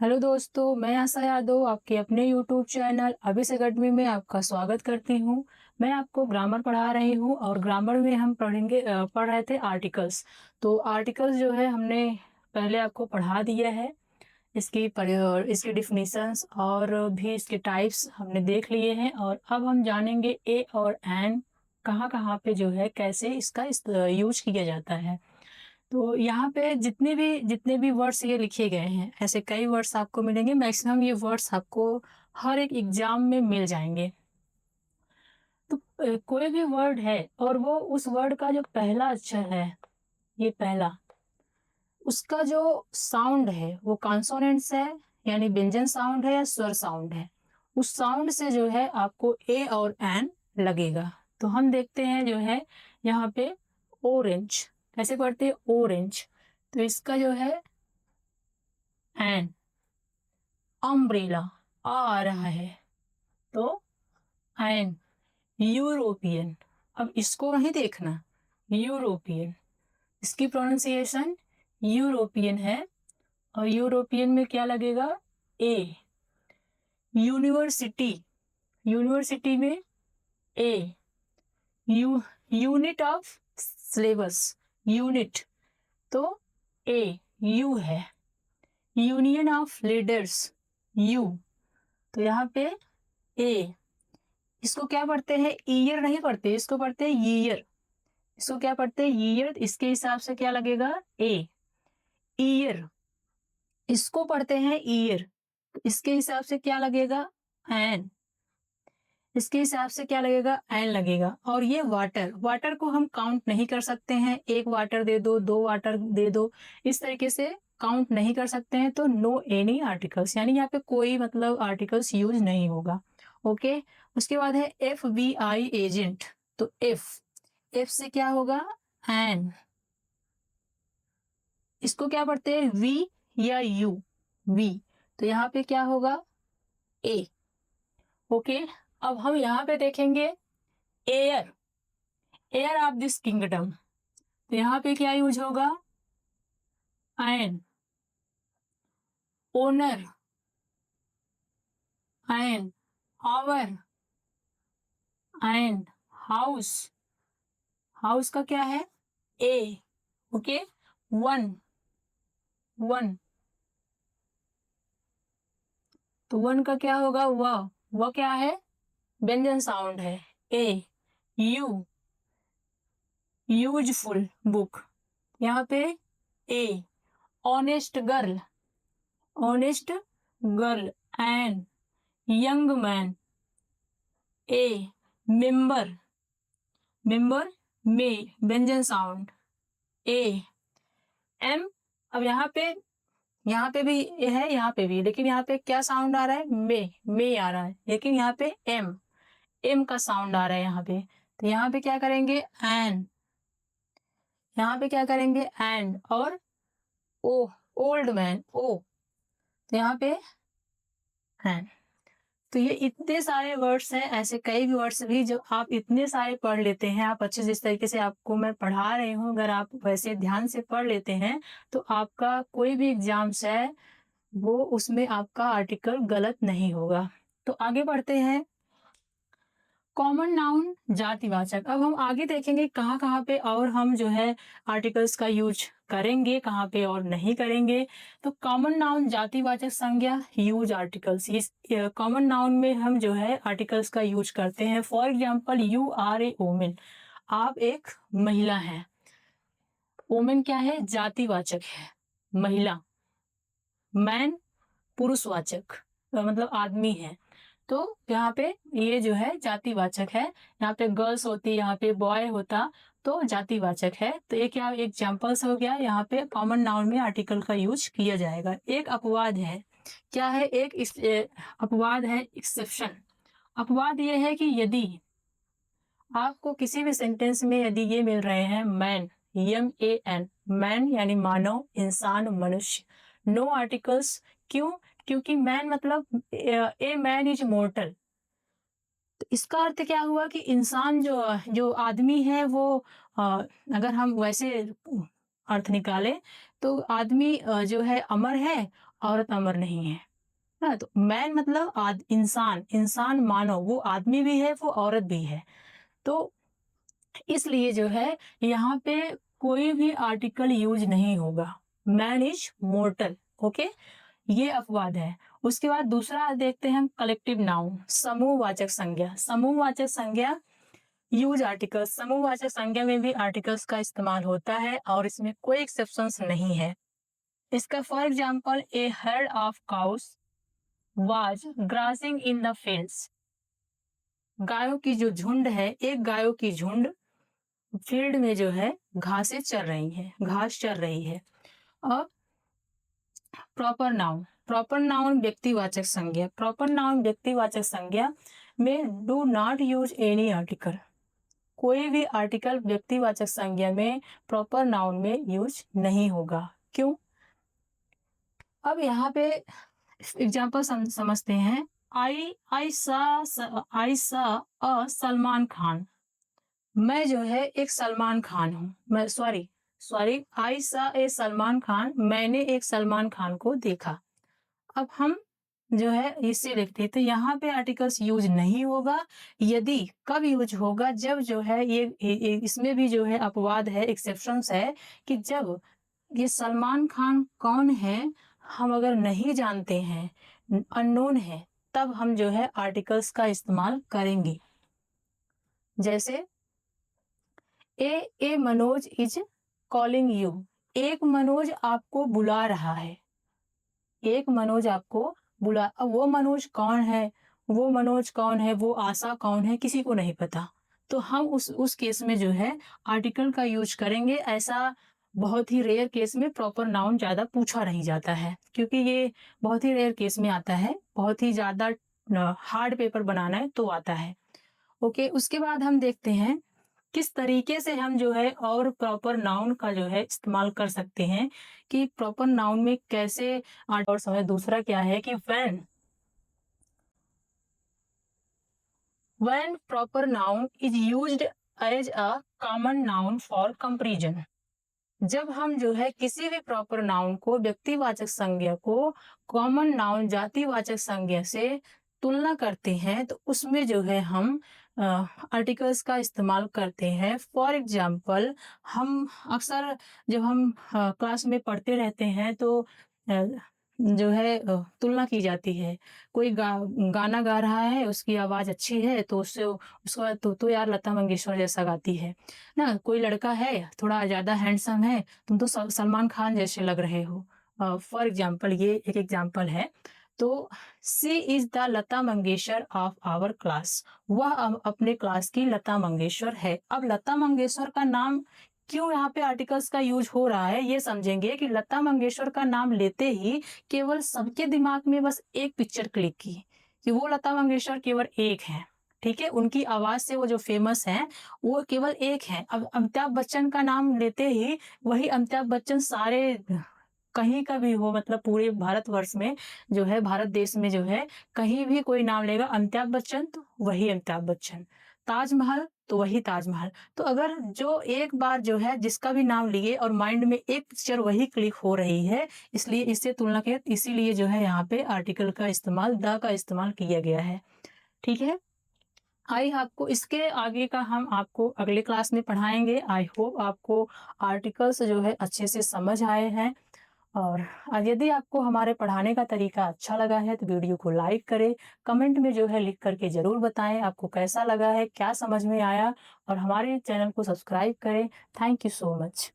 Hello दोस्तों, मैं आशा यादव आपके अपने यूट्यूब चैनल अभिस अकेडमी में आपका स्वागत करती हूँ। मैं आपको ग्रामर पढ़ा रही हूँ और ग्रामर में हम पढ़ रहे थे आर्टिकल्स। तो आर्टिकल्स जो है हमने पहले आपको पढ़ा दिया है। इसकी डिफिनीशंस और भी इसके टाइप्स हमने देख लिए हैं और अब हम जानेंगे ए और एन कहाँ कहाँ पे जो है कैसे इसका यूज किया जाता है। तो यहाँ पे जितने भी वर्ड्स ये लिखे गए हैं, ऐसे कई वर्ड्स आपको मिलेंगे। मैक्सिमम ये वर्ड्स आपको हर एक एग्जाम में मिल जाएंगे। तो कोई भी वर्ड है और वो उस वर्ड का जो पहला अक्षर है, ये पहला, उसका जो साउंड है वो कॉन्सोनेंट्स है, यानी व्यंजन साउंड है या स्वर साउंड है। उस साउंड से जो है आपको ए और एन लगेगा। तो हम देखते हैं जो है यहाँ पे ऑरेंज कैसे पढ़ते हैं, ऑरेंज। तो इसका जो है एन। अम्ब्रेला आ रहा है तो एन। यूरोपियन, अब इसको नहीं देखना, यूरोपियन, इसकी प्रोनाउंसिएशन यूरोपियन है और यूरोपियन में क्या लगेगा, ए। यूनिवर्सिटी, यूनिवर्सिटी में ए। यूनिट ऑफ सिलेबस, यूनिट, तो ए, यू है। यूनियन ऑफ लीडर्स, यू, तो यहाँ पे ए। इसको क्या पढ़ते हैं, ईयर नहीं पढ़ते, इसको पढ़ते हैं ईयर। इसको क्या पढ़ते हैं, ईयर। इसके हिसाब से क्या लगेगा, ए। ईयर, इसको पढ़ते हैं ईयर, इसके हिसाब से क्या लगेगा, एन। इसके हिसाब से क्या लगेगा, एन लगेगा। और ये वाटर, वाटर को हम काउंट नहीं कर सकते हैं, एक वाटर दे दो, दो वाटर दे दो, इस तरीके से काउंट नहीं कर सकते हैं। तो नो एनी आर्टिकल्स, यानी यहाँ पे कोई मतलब आर्टिकल्स यूज नहीं होगा। ओके। उसके बाद है एफ वी आई, एजेंट। तो एफ, एफ से क्या होगा, एन। इसको क्या पढ़ते हैं, वी या यू, वी। तो यहाँ पे क्या होगा, ए। ओके। अब हम यहाँ पे देखेंगे heir, heir of this kingdom. तो यहाँ पे क्या यूज होगा, an. Owner, an. Hour, an. House, house का क्या है, ए। ओके। वन, वन, तो वन का क्या होगा, वह क्या है, व्यंजन साउंड है, ए। यू, यूजफुल बुक, यहाँ पे A. Honest girl, honest girl, an. Young man, A. Member, member, में, व्यंजन साउंड, ए। एम। अब यहाँ पे भी है, यहाँ पे भी, लेकिन यहाँ पे क्या साउंड आ रहा है, में आ रहा है, लेकिन यहाँ पे एम, एम का साउंड आ रहा है यहाँ पे। तो यहाँ पे क्या करेंगे, एन। यहाँ पे क्या करेंगे, एंड। और ओ, ओल्ड मैन, ओ। तो यहाँ पे एन। तो ये इतने सारे वर्ड्स हैं, ऐसे कई भी वर्ड्स भी जो आप इतने सारे पढ़ लेते हैं, आप अच्छे जिस तरीके से आपको मैं पढ़ा रही हूँ, अगर आप वैसे ध्यान से पढ़ लेते हैं तो आपका कोई भी एग्जाम्स है वो उसमें आपका आर्टिकल गलत नहीं होगा। तो आगे बढ़ते हैं, कॉमन नाउन, जातिवाचक। अब हम आगे देखेंगे कहाँ कहाँ पे और हम जो है आर्टिकल्स का यूज करेंगे, कहाँ पे और नहीं करेंगे। तो कॉमन नाउन, जातिवाचक संज्ञा, यूज आर्टिकल्स। इस कॉमन नाउन में हम जो है आर्टिकल्स का यूज करते हैं। For example, you are a women, आप एक महिला हैं। वोमेन क्या है, जातिवाचक है, महिला। मैन, पुरुषवाचक, मतलब आदमी है। तो यहाँ पे ये जो है जातिवाचक है। यहाँ पे गर्ल्स होती, यहाँ पे बॉय होता, तो जातिवाचक है। तो ये क्या एग्जाम्पल्स हो गया, यहाँ पे कॉमन नाउन में आर्टिकल का यूज किया जाएगा। एक अपवाद है, क्या है, अपवाद है, एक्सेप्शन। अपवाद ये है कि यदि आपको किसी भी सेंटेंस में यदि ये मिल रहे हैं, मैन, MAN, मैन यानी मानव, इंसान, मनुष्य, नो आर्टिकल्स। क्यों, क्योंकि मैन मतलब ए मैन इज मोर्टल। तो इसका अर्थ क्या हुआ कि इंसान जो जो आदमी है वो अगर हम वैसे अर्थ निकाले तो आदमी जो है अमर है औरत अमर नहीं है ना। तो मैन मतलब इंसान, इंसान मानव, वो आदमी भी है वो औरत भी है। तो इसलिए जो है यहाँ पे कोई भी आर्टिकल यूज नहीं होगा। Man is mortar. ओके, ये अपवाद है। उसके बाद दूसरा देखते हैं हम कलेक्टिव नाउन, समूहवाचक संज्ञा। समूहवाचक संज्ञा यूज आर्टिकल्स, समूहवाचक संज्ञा में भी आर्टिकल्स का इस्तेमाल होता है और इसमें कोई एक्सेप्शंस नहीं है। इसका for example, A heard of cows was grossing in the fields. गायों की जो झुंड है, एक गायों की झुंड फील्ड में जो है घासें चर रही है, घास चर रही है। अब प्रॉपर नाउन, प्रॉपर नाउन व्यक्तिवाचक संज्ञा, प्रॉपर नाउन व्यक्तिवाचक संज्ञा में do not use any article. कोई भी आर्टिकल व्यक्तिवाचक संज्ञा में प्रॉपर नाउन में यूज नहीं होगा। क्यों? अब यहाँ पे एग्जाम्पल समझते हैं। आई सा अ सलमान खान। मैं जो है एक सलमान खान हूँ। मैं सॉरी आई सा ए सलमान खान, मैंने एक सलमान खान को देखा। अब हम जो है इसे लिखते हैं, तो यहाँ पे आर्टिकल्स यूज नहीं होगा। यदि कब यूज होगा, जब जो है ये इसमें भी जो है अपवाद है, एक्सेप्शंस है, कि जब ये सलमान खान कौन है हम अगर नहीं जानते हैं, अननोन है, तब हम जो है आर्टिकल्स का इस्तेमाल करेंगे। जैसे ए मनोज इज कॉलिंग यू। एक मनोज आपको बुला रहा है, एक मनोज आपको अब वो मनोज कौन है, वो मनोज कौन है, वो आशा कौन है, किसी को नहीं पता। तो हम उस केस में जो है आर्टिकल का यूज करेंगे। ऐसा बहुत ही रेयर केस में प्रॉपर नाउन ज्यादा पूछा नहीं जाता है, क्योंकि ये बहुत ही रेयर केस में आता है। बहुत ही ज्यादा हार्ड पेपर बनाना है तो आता है। ओके, उसके बाद हम देखते हैं किस तरीके से हम जो है और प्रॉपर नाउन का जो है इस्तेमाल कर सकते हैं, कि प्रॉपर नाउन में कैसे और समय। दूसरा क्या है कि when proper noun is used as a common noun for comparison। जब हम जो है किसी भी प्रॉपर नाउन को, व्यक्तिवाचक संज्ञा को कॉमन नाउन जातिवाचक संज्ञा से तुलना करते हैं, तो उसमें जो है हम आर्टिकल्स का इस्तेमाल करते हैं। फॉर एग्जाम्पल, हम अक्सर जब हम क्लास में पढ़ते रहते हैं तो जो है तुलना की जाती है। कोई गाना गा रहा है, उसकी आवाज अच्छी है तो उससे उसको तो यार लता मंगेशकर जैसा गाती है ना। कोई लड़का है थोड़ा ज्यादा हैंडसम है, तुम तो सलमान खान जैसे लग रहे हो। फॉर एग्जाम्पल, ये एक एग्जाम्पल है। तो she is the Lata Mangeshkar of our class. वह अपने क्लास की लता मंगेशकर है। अब लता मंगेशकर का नाम क्यों यहाँ पे आर्टिकल्स का यूज हो रहा है, ये समझेंगे कि लता मंगेशकर का नाम लेते ही केवल सबके दिमाग में बस एक पिक्चर क्लिक की, कि वो लता मंगेशकर केवल एक है। ठीक है, उनकी आवाज से वो जो फेमस है वो केवल एक है। अब अमिताभ बच्चन का नाम लेते ही वही अमिताभ बच्चन सारे कहीं का भी हो, मतलब पूरे भारतवर्ष में जो है, भारत देश में जो है, कहीं भी कोई नाम लेगा अमिताभ बच्चन तो वही अमिताभ बच्चन, ताजमहल तो वही ताजमहल। तो अगर जो एक बार जो है जिसका भी नाम लिए और माइंड में एक पिक्चर वही क्लिक हो रही है, इसलिए इससे तुलना के, इसीलिए जो है यहाँ पे आर्टिकल का इस्तेमाल, द का इस्तेमाल किया गया है। ठीक है, आई आपको इसके आगे का हम आपको अगले क्लास में पढ़ाएंगे। आई होप आपको आर्टिकल्स जो है अच्छे से समझ आए हैं। और यदि आपको हमारे पढ़ाने का तरीका अच्छा लगा है तो वीडियो को लाइक करें, कमेंट में जो है लिख करके ज़रूर बताएं आपको कैसा लगा है, क्या समझ में आया, और हमारे चैनल को सब्सक्राइब करें। Thank you so much.